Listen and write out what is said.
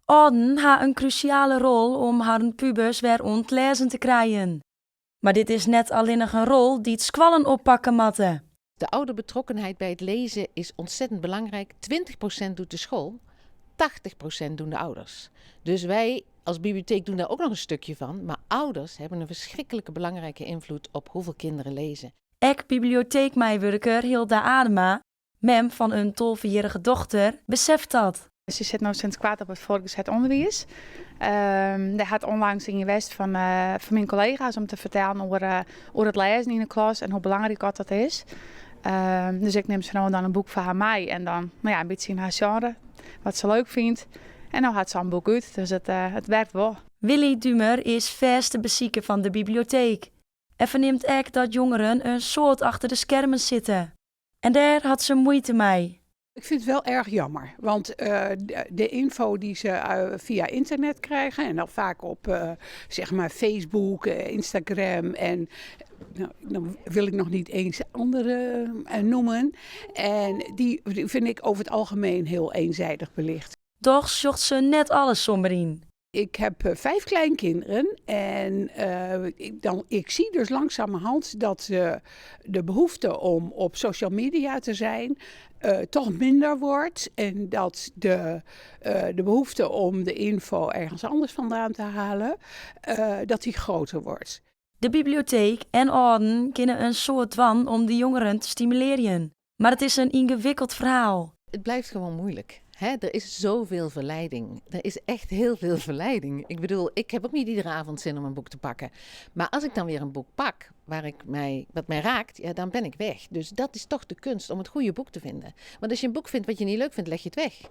Ouderen hebben een cruciale rol om haar pubers weer ontlezen te krijgen. Maar dit is net alleen nog een rol die het squallen oppakken matten. De ouderbetrokkenheid bij het lezen is ontzettend belangrijk. 20% doet de school, 80% doen de ouders. Dus wij als bibliotheek doen daar ook nog een stukje van. Maar ouders hebben een verschrikkelijke belangrijke invloed op hoeveel kinderen lezen. Ek bibliotheekmeewerker Hilda Adema, mem van een 12-jarige dochter, beseft dat. Ze zit nu sinds kwaad op het voortgezet onderwijs. Daar had onlangs in geweest van mijn collega's om te vertellen over het lezen in de klas en hoe belangrijk dat is. Dus ik neem ze nou dan een boek van haar mee en dan een beetje in haar genre, wat ze leuk vindt. En dan had ze een boek uit, dus het werkt wel. Willy Dumer is vaste bezieker van de bibliotheek. En verneemt ook dat jongeren een soort achter de schermen zitten. En daar had ze moeite mee. Ik vind het wel erg jammer, want de info die ze via internet krijgen en dan vaak op zeg maar Facebook, Instagram en dan wil ik nog niet eens andere noemen. En die vind ik over het algemeen heel eenzijdig belicht. Toch zocht ze net alles somber in. Ik heb 5 kleinkinderen en ik zie dus langzamerhand dat de behoefte om op social media te zijn toch minder wordt. En dat de behoefte om de info ergens anders vandaan te halen, dat die groter wordt. De bibliotheek en ouderen kunnen een soort dwan om de jongeren te stimuleren. Maar het is een ingewikkeld verhaal. Het blijft gewoon moeilijk. Er is zoveel verleiding. Er is echt heel veel verleiding. Ik bedoel, ik heb ook niet iedere avond zin om een boek te pakken. Maar als ik dan weer een boek pak wat mij raakt, ja, dan ben ik weg. Dus dat is toch de kunst om het goede boek te vinden. Want als je een boek vindt wat je niet leuk vindt, leg je het weg.